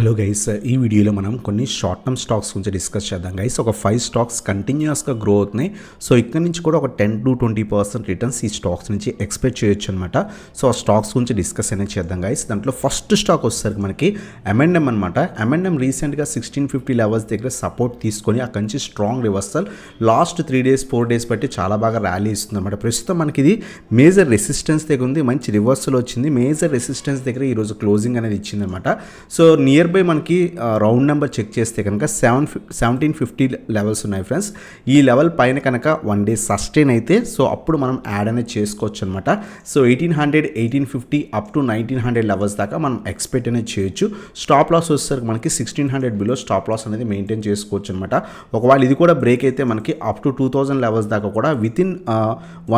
Hello guys, ఈ వీడియోలో మనం కొన్ని షార్ట్ టర్మ్ స్టాక్స్ గురించి డిస్కస్ చేద్దాం గైస్. ఒక 5 స్టాక్స్ కంటిన్యూస్గా గ్రో అవుతున్నాయి. సో ఇక్కడ నుంచి కూడా ఒక 10-20% రిటర్న్స్ ఈ స్టాక్స్ నుంచి ఎక్స్పెక్ట్ చేయొచ్చు అనమాట. సో ఆ స్టాక్స్ గురించి డిస్కస్ అనేది చేద్దాం గైస్. దాంట్లో ఫస్ట్ స్టాక్ వచ్చేసరికి మనకి M&M అనమాట. M&M రీసెంట్గా 1650 లెవెల్స్ దగ్గర సపోర్ట్ తీసుకొని అక్కడి నుంచి strong reversal last 3 days 4 days బట్టి చాలా బాగా ర్యాలీ ఇస్తుంది అనమాట. ప్రస్తుతం మనకి ఇది మేజర్ రెసిస్టెన్స్ దగ్గర ఉంది, మంచి రివర్సల్ వచ్చింది. మేజర్ రెసిస్టెన్స్ దగ్గర ఈరోజు క్లోజింగ్ అనేది ఇచ్చింది అనమాట. సో నియర్ బై మనకి రౌండ్ నెంబర్ చెక్ చేస్తే కనుక 1750 లెవెల్స్ ఉన్నాయి ఫ్రెండ్స్. ఈ లెవెల్ పైన కనుక 1 డే సస్టైన్ అయితే సో అప్పుడు మనం యాడ్ అనేది చేసుకోవచ్చు అనమాట. సో 1800, 1850 అప్ టు 1900 లెవెల్స్ దాకా మనం ఎక్స్పెక్ట్ అనేది చేయొచ్చు. స్టాప్ లాస్ వచ్చేసరికి మనకి 1600 బిలో స్టాప్ లాస్ అనేది మెయింటైన్ చేసుకోవచ్చు అనమాట. ఒకవేళ ఇది కూడా బ్రేక్ అయితే మనకి అప్ టు 2000 లెవెల్స్ దాకా కూడా వితిన్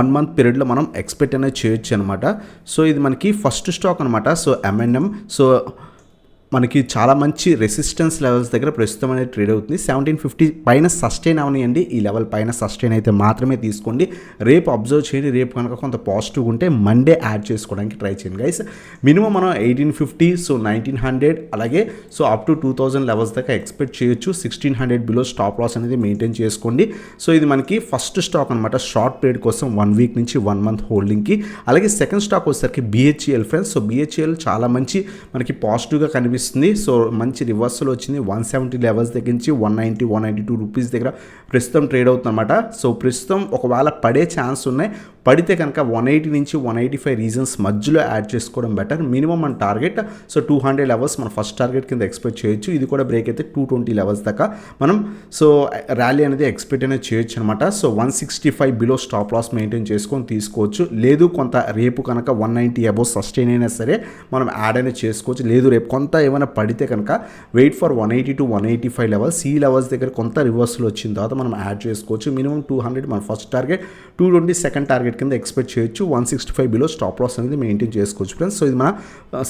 1 మంత్ పీరియడ్లో మనం ఎక్స్పెక్ట్ అనేది చేయొచ్చు అనమాట. సో ఇది మనకి ఫస్ట్ స్టాక్ అనమాట. సో M&M సో మనకి చాలా మంచి రెసిస్టెన్స్ లెవెల్స్ దగ్గర ప్రస్తుతం అనేది ట్రేడ్ అవుతుంది. 1750 పైన సస్టైన్ అవనియండి. ఈ లెవెల్ పైన సస్టైన్ అయితే మాత్రమే తీసుకోండి. రేపు అబ్జర్వ్ చేయండి. రేపు కనుక కొంత పాజిటివ్ ఉంటే మండే యాడ్ చేసుకోవడానికి ట్రై చేయండి గైస్. మినిమం మనం 1850, సో 1900 అలాగే సో అప్ టు 2000 లెవెల్స్ దాకా ఎక్స్పెక్ట్ చేయొచ్చు. 1600 బిలో స్టాప్ లాస్ అనేది మెయింటైన్ చేసుకోండి. సో ఇది మనకి ఫస్ట్ స్టాక్ అనమాట. షార్ట్ పీరియడ్ కోసం 1 వీక్ నుంచి 1 మంత్ హోల్డింగ్కి. అలాగే సెకండ్ స్టాక్ వచ్చేసరికి BHEL ఫ్రెండ్స్. సో BHEL చాలా మంచి మనకి పాజిటివ్గా కనిపిస్తుంది. సో మంచి రివర్సల్ వచ్చింది. 170 లెవెల్స్ దగ్గర నుంచి 190, 192 రూపీస్ దగ్గర ప్రస్తుతం ట్రేడ్ అవుతుందన్నమాట. సో ప్రస్తుతం ఒకవేళ పడే ఛాన్స్ ఉన్నాయి. పడితే కనుక 180 నుంచి 185 రీజన్స్ మధ్యలో యాడ్ చేసుకోవడం బెటర్. మినిమం మన టార్గెట్ సో 200 లెవెల్స్ మన ఫస్ట్ టార్గెట్ కింద ఎక్స్పెక్ట్ చేయొచ్చు. ఇది కూడా బ్రేక్ అయితే 220 లెవెల్స్ దాకా మనం సో ర్యాలీ అనేది ఎక్స్పెక్ట్ అనేది చేయొచ్చు అనమాట. So 165 below stop loss maintain చేసుకొని తీసుకోవచ్చు. లేదు కొంత రేపు కనుక 190 అబోవ్ సస్టైన్ అయినా సరే మనం యాడ్ అనేది చేసుకోవచ్చు. లేదు రేపు కొంత ఏమైనా పడితే కనుక వెయిట్ ఫర్ 180 to 185 లెవెల్స్. ఈ లెవెల్స్ దగ్గర కొంత రివర్సల్ వచ్చిన తర్వాత మనం యాడ్ చేసుకోవచ్చు. మినిమం 200 మన ఫస్ట్ టార్గెట్, 220 సెకండ్ టార్గెట్ కింద ఎక్స్పెక్ట్ చేయొచ్చు. 165 బిలో స్టాప్ లాస్ అనేది మెయింటైన్ చేసుకోవచ్చు ఫ్రెండ్స్. సో ఇది మన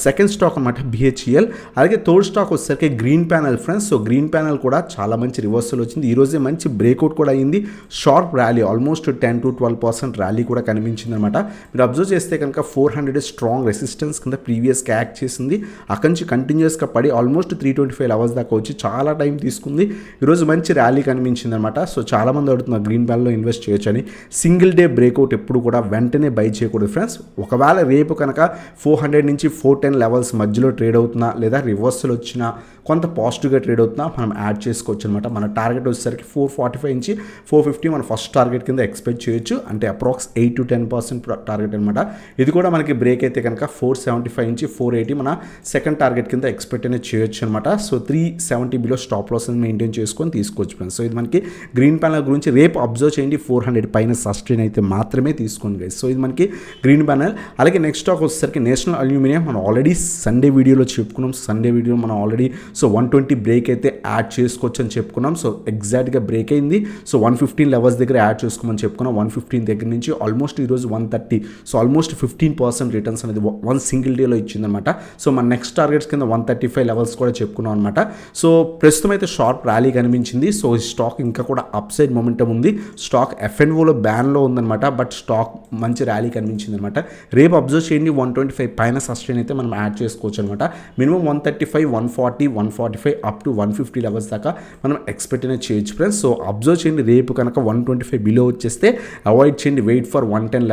సెకండ్ స్టాక్ అనమాట BHEL. అలాగే థర్డ్ స్టాక్ వచ్చేసరికి green panel friends. So green panel కూడా చాలా మంచి రివర్సల్ వచ్చింది. ఈరోజే మంచి బ్రేక్అవుట్ కూడా అయింది. షార్ప్ ర్యాలీ ఆల్మోస్ట్ 10-12% ర్యాలీ కూడా కనిపించింది అనమాట. మీరు అబ్జర్వ్ చేస్తే కనుక 400 స్ట్రాంగ్ రెసిస్టెన్స్ కింద ప్రీవియస్గా యాక్ట్ చేసింది. అక్కడి నుంచి కంటిన్యూస్గా పడి ఆల్మోస్ట్ 325 లెవెల్స్ దాకా వచ్చి చాలా టైం తీసుకుంది. ఈరోజు మంచి ర్యాలీ కనిపించింది అనమాట. సో చాలామంది అడుగుతున్నారు గ్రీన్ ప్యానెల్లో ఇన్వెస్ట్ చేయొచ్చు అని. సింగిల్ డే బ్రేక్అవుట్ ఎప్పుడు కూడా వెంటనే బై చేయకూడదు ఫ్రెండ్స్. ఒకవేళ రేపు కనుక 400 నుంచి 410 లెవెల్స్ మధ్యలో ట్రేడ్ అవుతున్నా లేదా రివర్సల్ వచ్చినా కొంత పాజిటివ్గా ట్రేడ్ అవుతున్నా మనం యాడ్ చేసుకోవచ్చు అనమాట. మన టార్గెట్ వచ్చేసరికి 445 నుంచి 450 మన ఫస్ట్ టార్గెట్ కింద ఎక్స్పెక్ట్ చేయొచ్చు. అంటే అప్రాక్స్ 8-10% టార్గెట్ అనమాట. ఇది కూడా మనకి బ్రేక్ అయితే కనుక 475 నుంచి 480 మన సెకండ్ టార్గెట్ కింద ఎక్స్పెక్ట్ అనేది చేయొచ్చు అనమాట. So 370 below stop loss maintain చేసుకొని తీసుకోవచ్చు ఫ్రెండ్స్. సో ఇది మనకి గ్రీన్ ప్యానెల్ గురించి రేపు అబ్జర్వ్ చేయండి. 400 పైన సస్టైన్ అయితే మాత్రమే తీసుకోండి గైస్. సో ఇది మనకి గ్రీన్ ప్యానెల్. అలాగే నెక్స్ట్ స్టాక్ వచ్చేసరికి నేషనల్ అల్యూమినియం. మనం ఆల్రెడీ సండే వీడియోలో చెప్పుకున్నాం. సండే వీడియో మనం ఆల్రెడీ సో 120 బ్రేక్ అయితే యాడ్ చేసుకోవచ్చు అని చెప్పుకున్నాం. సో ఎగ్జాక్ట్గా బ్రేక్ అయింది. సో 115 లెవెల్స్ దగ్గర యాడ్ చేసుకోమని చెప్పుకున్నాం. 115 దగ్గర నుంచి ఆల్మోస్ట్ ఈరోజు 130, సో ఆల్మోస్ట్ 15% రిటర్న్స్ అనేది 1 సింగిల్ డేలో ఇచ్చిందనమాట. సో మన నెక్స్ట్ టార్గెట్స్ కింద 135 లెవెల్స్ కూడా చెప్పుకున్నాం అనమాట. సో ప్రస్తుతం అయితే షార్ప్ ర్యాలీ కనిపించింది. సో ఈ స్టాక్ ఇంకా కూడా అప్ సైడ్ మొమెంటం ఉంది. స్టాక్ FNOలో బ్యాన్లో ఉందన్నమాట. బట్ స్టాక్ మంచి ర్యాలీ కనిపించింది అనమాట. రేపు అబ్జర్వ్ చేయండి. 125 పైన సస్టైన్ అయితే మనం యాడ్ చేసుకోవచ్చు అనమాట. మినిమం 135, 140, 145 అప్ టు 150 లెవెల్స్ దాకా మనం ఎక్స్పెక్ట్ అనేది చేయొచ్చు ఫ్రెండ్స్. సో అబ్జర్వ్ చేయండి. రేపు కనుక 125 బిలో వచ్చేస్తే అవాయిడ్ చేయండి. వెయిట్ ఫర్ 110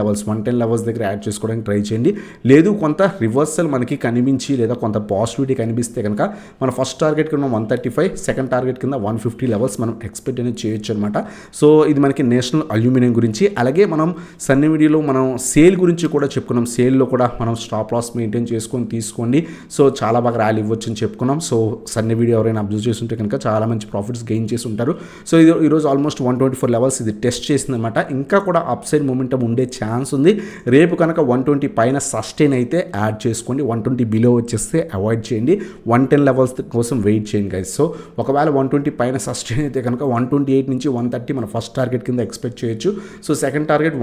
లెవెల్స్ దగ్గర యాడ్ చేసుకోవడానికి ట్రై చేయండి. లేదు కొంత రివర్సల్ మనకి కనిపించి లేదా కొంత పాజిటివిటీ కనిపిస్తే కనుక మన ఫస్ట్ టార్గెట్ కింద 135, సెకండ్ టార్గెట్ కింద 150 లెవెల్స్ మనం ఎక్స్పెక్ట్ అనేది చేయొచ్చు అనమాట. సో ఇది మనకి నేషనల్ అల్యూమినియం గురించి. అలాగే మనం సన్నీ వీడియోలో మనం సేల్ గురించి కూడా చెప్పుకున్నాం. సేల్లో కూడా మనం స్టాప్ లాస్ మెయింటైన్ చేసుకొని తీసుకోండి. సో చాలా బాగా ర్యాలీ ఇవ్వచ్చు అని చెప్పుకున్నాం. సో సన్నీ వీడియో ఎవరైనా అబ్జర్వ్ చేస్తుంటే కనుక చాలా మంచి ప్రాఫిట్స్ గెయిన్ చేసి ఉంటారు. సో ఇది ఈరోజు ఆల్మోస్ట్ 124 లెవెల్స్ ఇది టెస్ట్ చేసింది అనమాట. ఇంకా కూడా అప్ సైడ్ మొమెంటం ఉండే ఛాన్స్ ఉంది. రేపు కనుక 120 పైన సస్టైన్ అయితే యాడ్ చేసుకోండి. 120 బిలో వచ్చేస్తే అవాయిడ్ చేయండి. 110 లెవెల్స్ కోసం వెయిట్ చేయండి గైస్. సో ఒకవేళ 120 పైన సస్టైన్ అయితే కనుక 128 నుంచి 130 మన ఫస్ట్ టార్గెట్ కింద ఎక్స్పెక్ట్ చేయొచ్చు. సో సెకండ్ టార్గెట్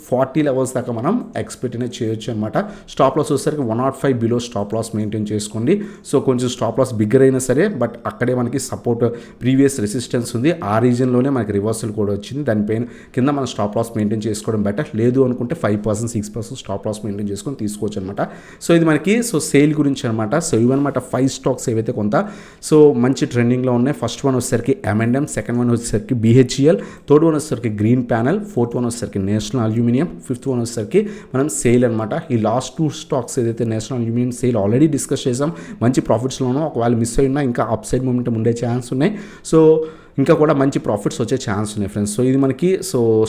40 లెవెల్స్ దాకా మనం ఎక్స్పెక్ట్ అనేది చేయొచ్చు అనమాట. స్టాప్ లాస్ వచ్చేసరికి 105 బిలో స్టాప్ లాస్ మెయింటైన్ చేసుకోండి. సో కొంచెం స్టాప్ లాస్ బిగ్గర్ అయినా సరే, బట్ అక్కడే మనకి సపోర్ట్ ప్రీవియస్ రెసిస్టెన్స్ ఉంది, ఆ రీజన్లోనే మనకి రివర్సల్ కూడా వచ్చింది. దానిపైన కింద మనం స్టాప్ లాస్ మెయింటైన్ చేసుకోవడం బెటర్. లేదు అనుకుంటే 5% 6% స్టాప్ లాస్ మెయింటైన్ చేసుకొని తీసుకోవచ్చు అనమాట. సో ఇది మనకి సేల్ గురించి అనమాట. సో ఇవన్నమాట 5 స్టాక్స్ ఏవైతే కొంత మంచి ట్రెండింగ్లో ఉన్నాయి. ఫస్ట్ వన్ వచ్చేసరికి M&M, సెకండ్ వన్ వచ్చేసరికి BHEL, థర్డ్ వన్ వచ్చేసరికి గ్రీన్ ప్యానల్, ఫోర్త్ వన్ వచ్చేసరికి నేషనల్ అల్యూమినియం, ఫిఫ్త్ వన్ వచ్చేసరికి మనం సేల్ అనమాట. ఈ లాస్ట్ 2 స్టాక్స్ ఏదైతే national aluminium sale already discuss చేసాం, మంచి ప్రాఫిట్స్లో ఉన్నాం. ఒకవేళ మిస్ అయినా ఇంకా అప్ సైడ్ మూమెంట్ ఉండే ఛాన్స్ ఉన్నాయి. సో ఇంకా కూడా మంచి ప్రాఫిట్స్ వచ్చే ఛాన్స్ ఉన్నాయి ఫ్రెండ్స్. సో ఇది మనకి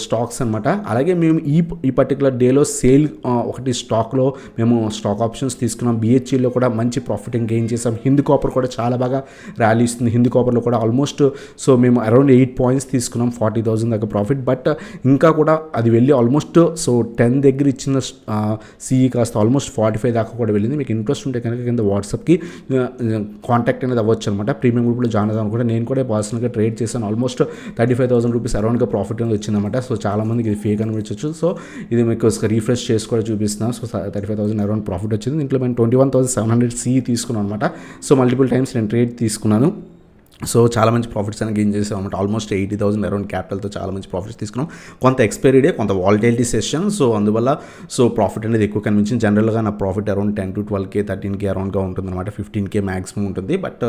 స్టాక్స్ అనమాట. అలాగే మేము ఈ పర్టికులర్ డేలో సేల్ ఒకటి స్టాక్లో మేము స్టాక్ ఆప్షన్స్ తీసుకున్నాం. BHEలో కూడా మంచి ప్రాఫిటింగ్ గెయిన్ చేసాం. హిందూ కాపర్ కూడా చాలా బాగా ర్యాలీ ఇస్తుంది. హిందూ కాపర్లో కూడా ఆల్మోస్ట్ మేము అరౌండ్ 8 పాయింట్స్ తీసుకున్నాం, 40,000 దాకా ప్రాఫిట్. బట్ ఇంకా కూడా అది వెళ్ళి ఆల్మోస్ట్ 10 దగ్గర ఇచ్చిన CE కాస్త ఆల్మోస్ట్ 45 దాకా కూడా వెళ్ళింది. మీకు ఇంట్రెస్ట్ ఉంటే కనుక కింద వాట్సాప్కి కాంటాక్ట్ అనేది అవ్వచ్చు అనమాట. ప్రీమియం గ్రూప్లో జాయిన్ అవుదాం కూడా. నేను కూడా పర్సనల్గా ట్రేడ్ చేశాను. ఆల్మోస్ట్ 35,000 రూపీస్ అరౌండ్గా ప్రాఫిట్ అనేది వచ్చిందన్నమాట. సో చాలామందికి ఇది ఫేక్ అనిపించవచ్చు. సో ఇది మీకు రీఫ్రెష్ చేసి కూడా చూపిస్తున్నాను. సో 35,000 అరౌండ్ ప్రాఫిట్ వచ్చింది. దీంట్లో మేము 21,700 CE తీసుకున్నాను అనమాట. సో మల్టిపుల్ టైమ్స్ నేను ట్రేడ్ తీసుకున్నాను. సో చాలా మంచి ప్రాఫిట్స్ అని గెయిన్ చేసాం అనమాట. ఆల్మోస్ట్ 80,000 అరౌండ్ క్యాపిటల్తో చాలా మంచి ప్రాఫిట్స్ తీసుకున్నాం. కొంత ఎక్స్పైరీ డే, కొంత వాలటిలిటీ సెషన్. సో అందువల్ల ప్రాఫిట్ అనేది ఎక్కువ కనిపించింది. జనరల్గా నా profit around 10 to 12K 13K అరౌండ్గా ఉంటుంది అనమాట. 15K మ్యాక్సిమం ఉంటుంది. బట్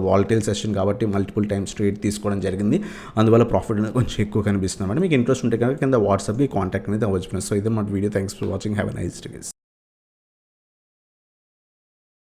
వాలటైల్ సెషన్ కాబట్టి మల్టిపుల్ టైమ్స్ ట్రేడ్ తీసుకోవడం జరిగింది. అందువల్ల ప్రాఫిట్ అనేది కొంచెం ఎక్కువ కనిపిస్తుంది అనమాట. మీకు ఇంట్రెస్ట్ ఉంటే కనుక కింద వాట్సాప్కి కాంటాక్ట్ అనేది అవ్వచ్చు. సో ఇది మా video. Thanks for watching. Have a nice day.